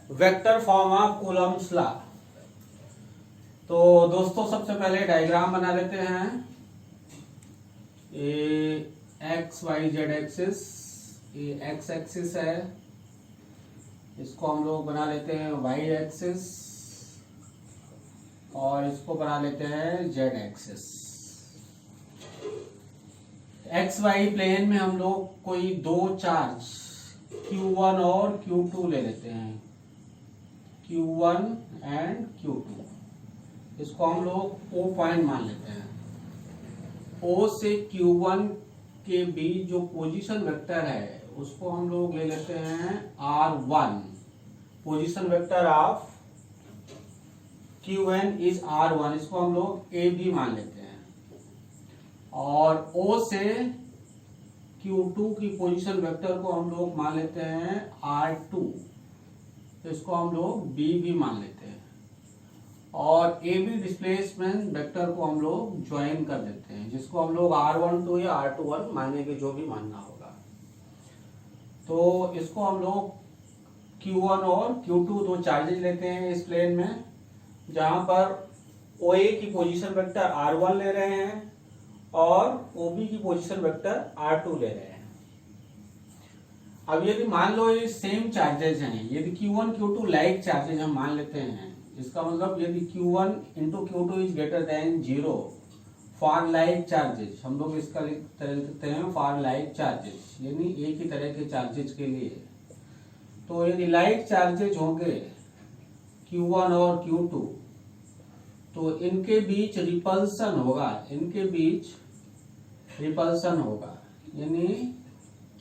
Vector form of Coulomb's law. तो दोस्तों सबसे पहले डायग्राम बना लेते हैं। ये एक्स वाई जेड एक्सिस, ये एक्स एक्सिस है, इसको हम लोग बना लेते हैं वाई एक्सिस और इसको बना लेते हैं Z axis. X Y plane में हम लोग कोई दो चार्ज Q1 और Q2 ले लेते हैं, Q1 एंड Q2। इसको हम लोग O पॉइंट मान लेते हैं। O से Q1 के बीच जो पोजीशन वेक्टर है उसको हम लोग ले लेते हैं R1। Position vector of Qn is R1, इसको हम लोग A भी मान लेते हैं। और O से Q2 की पोजीशन वेक्टर को हम लोग मान लेते हैं R2, इसको हम लोग B भी मान लेते हैं। और AB डिस्प्लेसमेंट वेक्टर को हम लोग ज्वाइन कर देते हैं, जिसको हम लोग R12 या R21 मानेंगे, जो भी मानना होगा। तो इसको हम लोग Q1 और Q2 दो चार्जेज लेते हैं इस प्लेन में, जहां पर OA की पोजीशन वेक्टर R1 ले रहे हैं और OB की पोजीशन वेक्टर R2 ले रहे हैं। अब यदि मान लो ये सेम चार्जेज हैं, यदि Q1 Q2 लाइक चार्जेज हम मान लेते हैं, इसका मतलब यदि Q1 into Q2 is greater than 0 for like charges, हम लोग इसका लिखते हैं फॉर लाइक चार्जेज, यानी एक ही तरह के चार्जेज के लिए। तो यदि लाइक चार्जेज होंगे Q1 और Q2 तो इनके बीच रिपल्सन होगा, इनके बीच रिपल्सन होगा, यानी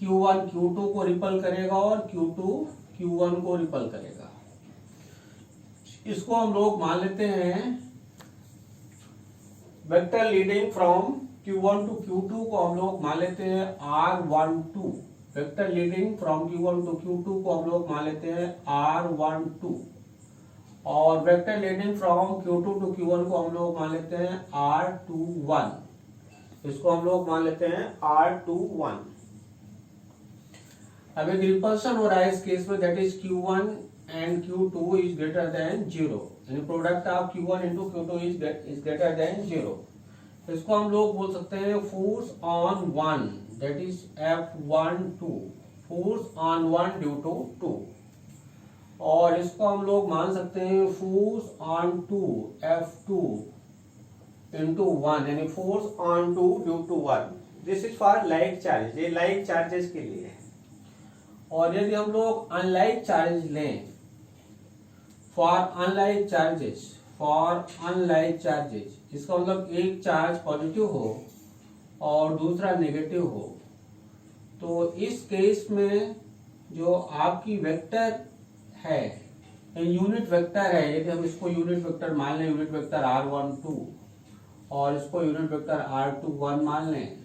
Q1 Q2 को रिपल करेगा और Q2 Q1 को रिपल करेगा। इसको हम लोग मान लेते हैं vector leading from Q1 to Q2 को हम लोग मान लेते हैं R12। Vector leading from Q1 to Q2 को हम लोग मान लेते हैं R12 और vector leading from Q2 to Q1 को हम लोग मान लेते हैं R21। इसको हम लोग मान लेते हैं R21। अब एक रिपल्सन हो रहा है इस केस में, that is Q1 and Q2 is greater than 0, यानी product of Q1 into Q2 is greater than 0। इसको हम लोग बोल सकते हैं force on one, that is F12, force on one due to 2। और इसको हम लोग मान सकते हैं फोर्स ऑन 2, F2 into 1, यानी force on 2 due to 1। This is for like charges, ये लाइक चार्जेस के लिए है। और यदि हम लोग अनलाइक चार्जेस लें, फॉर अनलाइक चार्जेस, इसका मतलब एक चार्ज पॉजिटिव हो और दूसरा नेगेटिव हो, तो इस केस में जो आपकी वेक्टर है, यूनिट वेक्टर है, यदि हम इसको यूनिट वेक्टर मान लें, यूनिट वेक्टर R12 और इसको यूनिट वेक्टर R21 मान लें,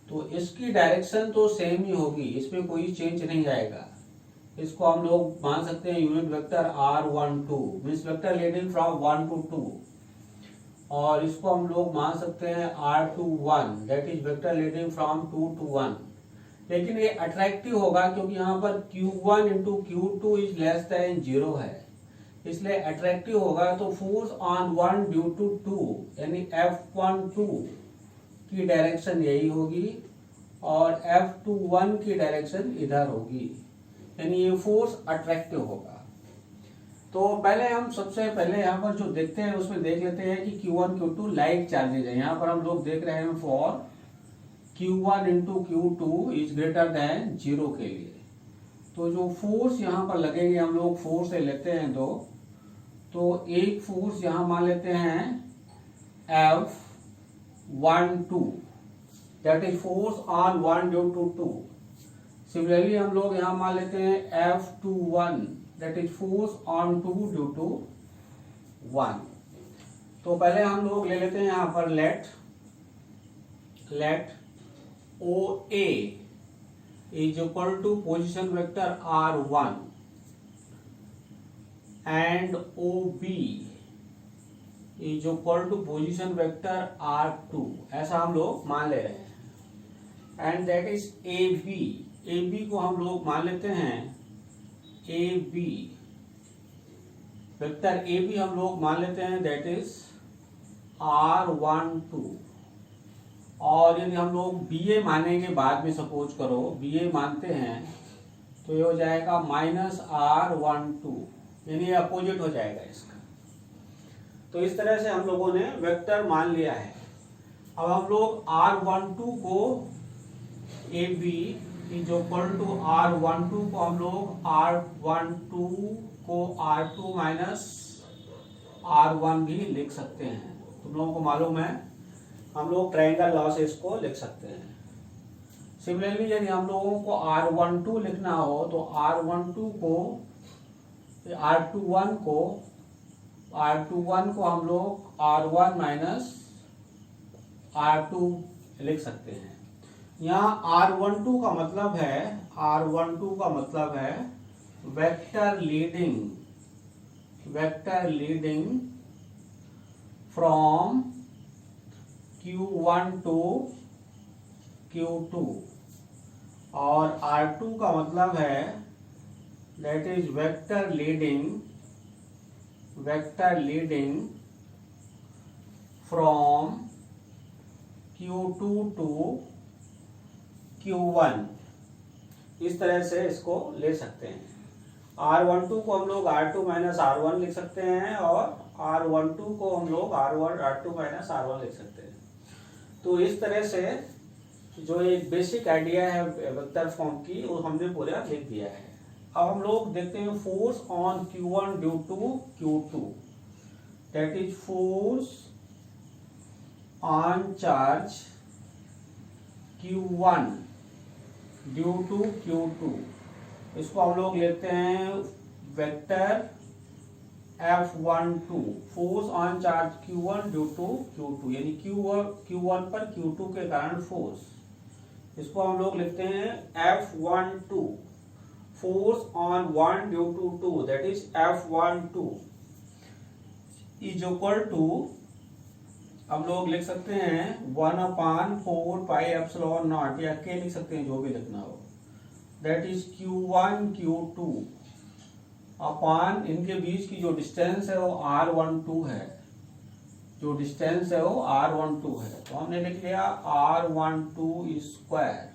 तो इसकी डायरेक्शन तो सेम ही होगी, इसमें कोई चेंज नहीं आएगा। इसको हम लोग मान सकते हैं unit vector R12, means vector leading from 1 to 2, और इसको हम लोग मान सकते हैं R21, that is vector leading from 2 to 1। लेकिन ये अट्रैक्टिव होगा क्योंकि यहाँ पर Q1 into Q2 is less than 0 है, इसलिए अट्रैक्टिव होगा। तो फोर्स ऑन 1 ड्यू टू 2, यानी F12 की डायरेक्शन यही होगी और F21 की डायरेक्शन इधर होगी, यानी ये फोर्स अट्रैक्टिव होगा। तो पहले हम सबसे पहले यहाँ पर जो देखते हैं उसमें देख लेते हैं कि Q1 Q2 लाइक चार्जेज है। यहाँ पर हम लोग देख रहे हैं for Q1 into Q2 is greater than 0 के लिए। तो जो फोर्स यहाँ पर लगेंगे, हम लोग फोर्स ले लेते हैं दो। तो एक फोर्स यहाँ मान लेते हैं F12, that is force on 1 due to 2। Similarly हम लोग यहाँ मान लेते हैं F21, that is force on 2 due to 1। तो पहले हम लोग ले लेते हैं यहाँ पर let OA is equal to position vector R1 and OB is equal to position vector R2, ऐसा हम लोग मान ले रहे हैं। एंड दैट इज AB को हम लोग मान लेते हैं AB वेक्टर ए भी हम लोग मान लेते हैं दैट इज R12, और यदि हम लोग बी ए मानेंगे बाद में, सपोज करो बी ए मानते हैं तो ये हो जाएगा -R12, यानी अपोजिट हो जाएगा इसका। तो इस तरह से हम लोगों ने वेक्टर मान लिया है। अब हम लोग R12 को A B is equal to R12 को हम लोग R12 को R2 माइनस R1 भी लिख सकते हैं। तुम लोगों को मालूम है हम लोग ट्रायंगल लॉ से इसको लिख सकते हैं। सिमिलरली यदि हम लोगों को R12 लिखना हो तो R12 को R21 को हम लोग R1 माइनस R2 लिख सकते हैं। यहाँ R12 का मतलब है vector leading from Q1 to Q2, और R2 का मतलब है that is vector leading from Q2 to Q1। इस तरह से इसको ले सकते हैं। R12 को हम लोग R2 माइनस R1 लिख सकते हैं, और R12 को हम लोग R2 माइनस R1 लिख सकते हैं। तो इस तरह से जो एक बेसिक आइडिया है वेक्टर फॉर्म की वो हमने पूरा लिख दिया है। अब हम लोग देखते हैं force on Q1 due to Q2, that is force on charge Q1 due to Q2। इसको हम लोग लेते हैं vector F12, force on charge Q1 due to Q2, यानी Q1 पर Q2 के कारण फोर्स। इसको हम लोग लिखते हैं F12, force on 1 due to 2, that is F12 is equal to, हम लोग लिख सकते हैं 1/4 पाई एप्सिलॉन नॉट, या के लिख सकते हैं जो भी लिखना हो, that is Q1 Q2 upon इनके बीच की जो डिस्टेंस है वो R12 है, जो डिस्टेंस है वो R12 है। तो हमने लिख लिया R12 स्क्वायर,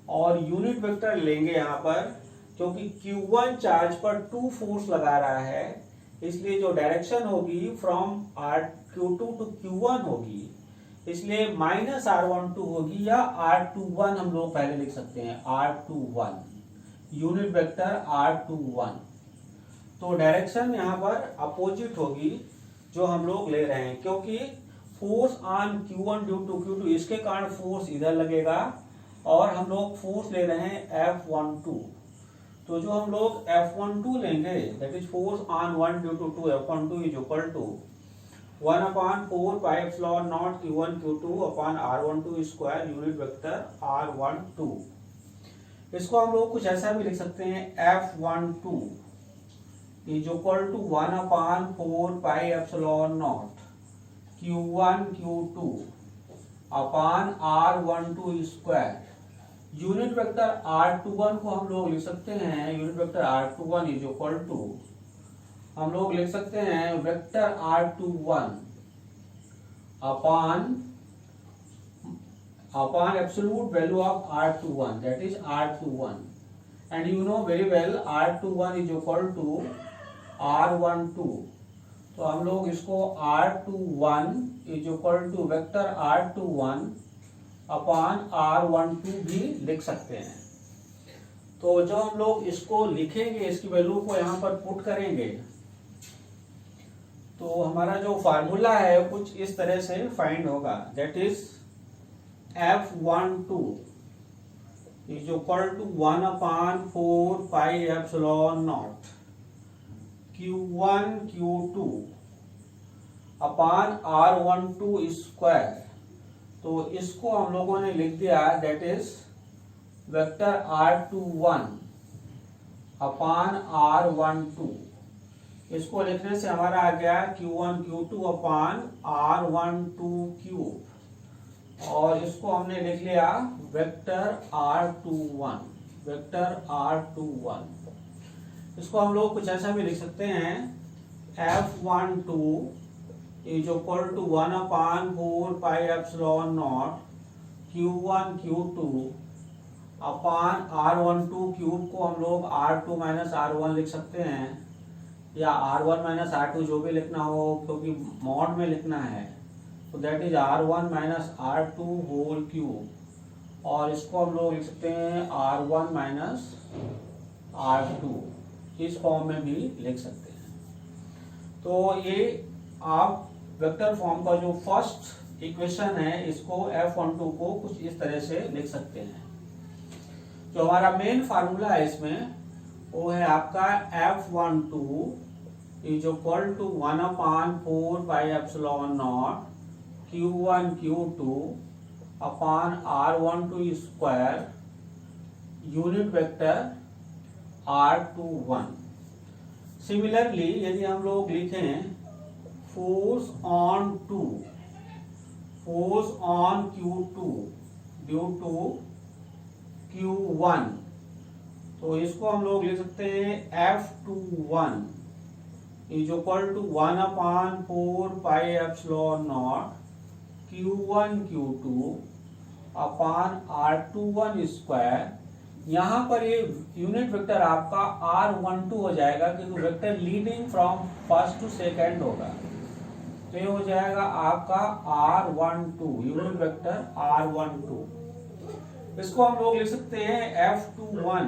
और यूनिट वेक्टर लेंगे यहाँ पर, क्योंकि Q1 चार्ज पर 2 फोर्स लगा रहा है, इसलिए जो डायरेक्शन होगी फ्रॉम Q2 टू Q1 होगी, इसलिए -R12 होगी, या R21 हम लोग पहले लिख सकते हैं, R21 यूनिट वेक्टर R21। तो डायरेक्शन यहाँ पर अपोजिट होगी जो हम लोग ले रहे हैं, क्योंकि force on Q1 due to Q2 इसके कारण फोर्स इधर लगेगा, और हम लोग फोर्स ले रहे हैं F12। तो जो हम लोग F12 लेंगे that is force on 1 due to 2, F12 is equal to 1/4 pi epsilon naught Q1 Q2 upon R12 square unit vector R12। इसको हम लोग कुछ ऐसा भी लिख सकते हैं F12 is equal to 1/4 pi epsilon naught Q1 Q2 upon R12 square. Unit vector R21 को हम लोग लिख सकते हैं, unit vector R21 is equal to, हम लोग लिख सकते हैं vector R21 upon absolute value of R21, that is R21, and you know very well R21 is equal to R12। तो हम लोग इसको R21 is equal to vector R21 upon R12 भी लिख सकते हैं। तो जब हम लोग इसको लिखेंगे, इसकी वैल्यू को यहाँ पर पुट करेंगे, तो हमारा जो फार्मूला है कुछ इस तरह से फाइंड होगा, that is F12 is equal to 1/4 pi epsilon naught Q1 Q2 upon R12 square. तो इसको हम लोगों ने लिख दिया that is vector R21 upon R12। इसको लिखने से हमारा आ गया Q1 Q2 upon R12 cube, और इसको हमने लिख लिया वेक्टर R21। इसको हम लोग कुछ ऐसा भी लिख सकते हैं F12 is equal to 1/4 pi epsilon naught Q1 Q2 upon R12 cube को हम लोग R2 माइनस R1 लिख सकते हैं, या R1 माइनस R2 जो भी लिखना हो, क्योंकि मॉड में लिखना है तो that is R1 minus R2 whole cube, और इसको हम लोग लिख सकते हैं R1 माइनस R2, इस फॉर्म में भी लिख सकते हैं। तो ये आप वेक्टर फॉर्म का जो फर्स्ट इक्वेशन है इसको F12 को कुछ इस तरह से लिख सकते हैं। जो हमारा मेन फार्मूला है इसमें वो है आपका F12 is equal to 1/4 pi epsilon naught Q1 Q2 upon R12 square unit vector R21। Similarly यदि हम लोग लिखें force on Q2 due to Q1, तो इसको हम लोग लिख सकते हैं F21 is equal to 1/4 pi epsilon naught Q1 Q2 upon R21 square. यहाँ पर ये यूनिट वेक्टर आपका R12 हो जाएगा, क्योंकि vector leading from first to second होगा, तो ये हो जाएगा आपका R12 यूनिट वेक्टर R12। इसको हम लोग लिख सकते हैं F21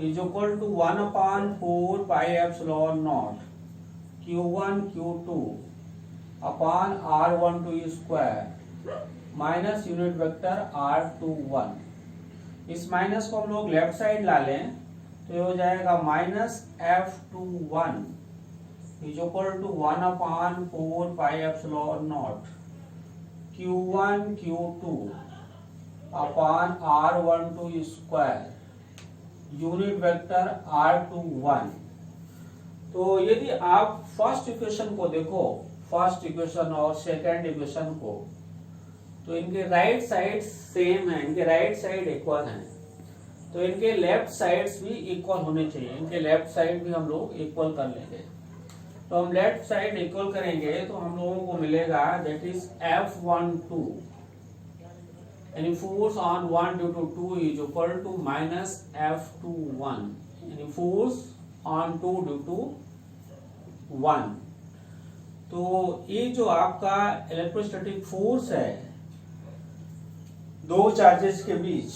is equal to 1/4 pi epsilon naught Q1 Q2 upon R12 square minus unit vector R21। इस माइनस को हम लोग लेफ्ट साइड ला लें तो ये हो जाएगा minus F21 is equal to 1/4 pi epsilon naught Q1 Q2 upon R12 square unit vector R21। तो यदि आप फर्स्ट इक्वेशन को देखो, फर्स्ट इक्वेशन और सेकंड इक्वेशन को, तो इनके राइट साइड सेम है, इनके राइट साइड इक्वल हैं, तो इनके लेफ्ट साइड्स भी इक्वल होने चाहिए, इनके लेफ्ट साइड भी हम लोग इक्वल कर लेंगे। तो हम लेफ्ट साइड इक्वल करेंगे तो हम लोगों को मिलेगा दैट इज F12 यानी force on 1 due to 2 is equal to minus F21 यानी फोर्स ऑन 2 ड्यू टू 1। तो ये जो आपका इलेक्ट्रोस्टैटिक फोर्स है दो चार्जेस के बीच,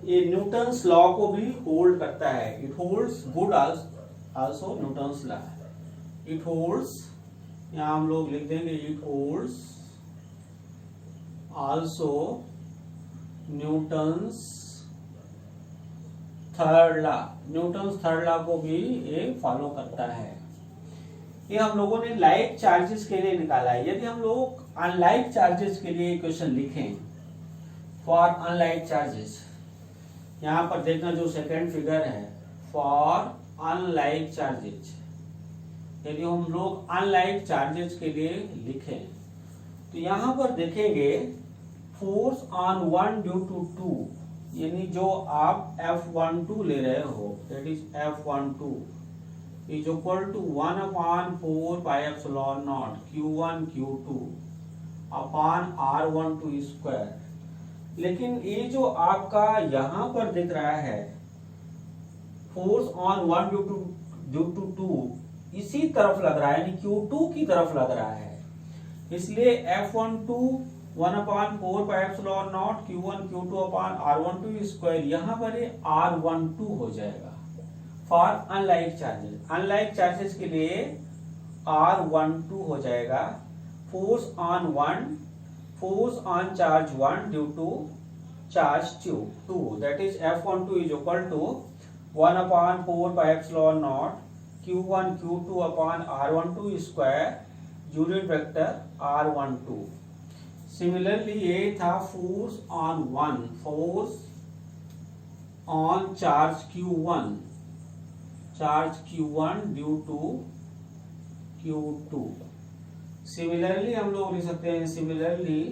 ये न्यूटन्स लॉ को भी होल्ड करता है, it holds good also Newton's law, it holds, यहाँ हम लोग लिख देंगे it holds also Newton's third law, Newton's third law को भी ये फॉलो करता है। ये हम लोगों ने लाइक चार्जेस के लिए निकाला है। यदि हम लोग अनलाइक चार्जेस के लिए इक्वेशन लिखें फॉर अनलाइक चार्जेस, यहाँ पर देखना जो सेकंड फिगर है फॉर अनलाइक चार्जेस, यदि हम लोग अनलाइक चार्जेस के लिए लिखें तो यहाँ पर देखेंगे फोर्स ऑन 1 ड्यू टू 2 यानी जो आप F12 ले रहे हो that is F12 is equal to 1/4 pi epsilon naught Q1 Q2 upon R12 square. लेकिन ये जो आपका यहाँ पर दिख रहा है फोर्स ऑन 1 ड्यू टू 2 इसी तरफ लग रहा है, यानी Q2 की तरफ लग रहा है, इसलिए F12 1/4 pi epsilon naught Q1 Q2 upon R12 square, यहाँ पर ये R12 हो जाएगा for unlike charges. Unlike charges के लिए R12 हो जाएगा force on charge 1 due to charge 2 that is F12 is equal to 1/4 pi epsilon naught Q1 Q2 upon R12 square unit vector R12। Similarly ये था force on charge Q1 due to Q2। Similarly हम लोग लिख सकते हैं similarly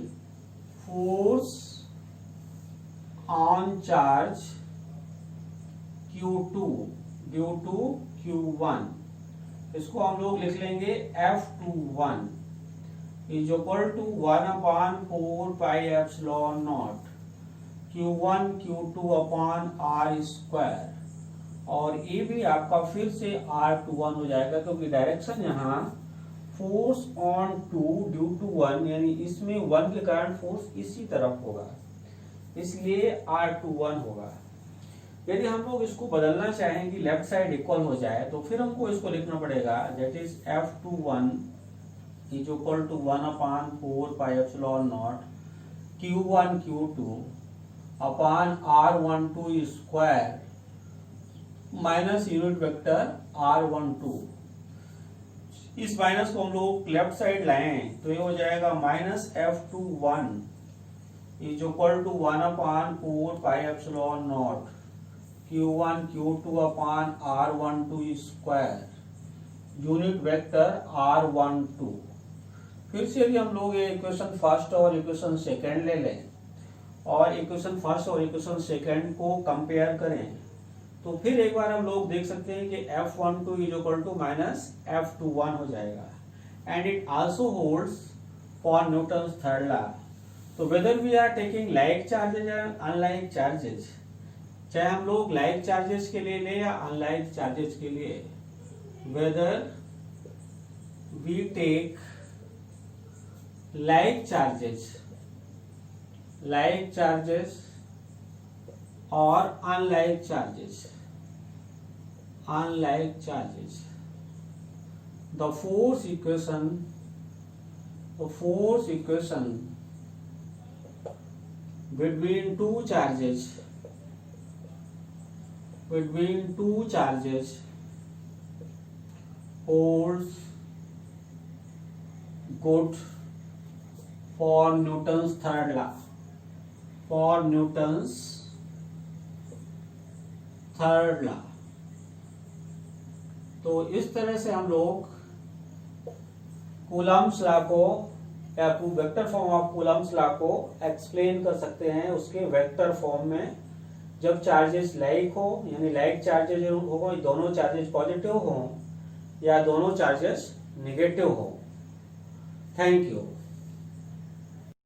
force on charge Q2 due to Q1 इसको हम लोग लिख लेंगे F21 is equal to 1/4 pi epsilon naught Q1 Q2 upon R square, और ये भी आपका फिर से R21 हो जाएगा क्योंकि डायरेक्शन यहाँ फोर्स ऑन 2 ड्यू टू 1, यानी इसमें 1 के कारण फोर्स इसी तरफ होगा, इसलिए R21 होगा। यदि हम लोग इसको बदलना चाहें कि लेफ्ट साइड इक्वल हो जाए तो फिर हमको इसको लिखना पड़ेगा, that is F21 is equal to 1/4 pi epsilon naught Q1 Q2 upon R12 square minus unit vector R12। इस माइनस को हम लोग लेफ्ट साइड लाएं तो ये हो जाएगा minus F21 is equal to 1/4 pi epsilon naught Q1 Q2 upon R12 square unit vector R12। फिर से यदि हम लोग ये इक्वेशन फर्स्ट और इक्वेशन सेकंड ले लें और इक्वेशन फर्स्ट और इक्वेशन सेकंड को कंपेयर करें तो फिर एक बार हम लोग देख सकते हैं कि F12 is equal to minus F21 हो जाएगा, and it also holds for Newton's third law. तो whether we are taking like charges and unlike charges, चाहे हम लोग लाइक चार्जेस के लिए ले या अनलाइक चार्जेस के लिए, whether we take like charges और unlike charges, the force equation between two charges holds good for Newton's third law, तो इस तरह से हम लोग कूलम्स लॉ को या vector form of Coulomb's law को एक्सप्लेन कर सकते हैं उसके वेक्टर फॉर्म में, जब चार्जेस लाइक हो यानी लाइक चार्जेस हो, दोनों चार्जेस पॉजिटिव हो या दोनों चार्जेस नेगेटिव हो। Thank you.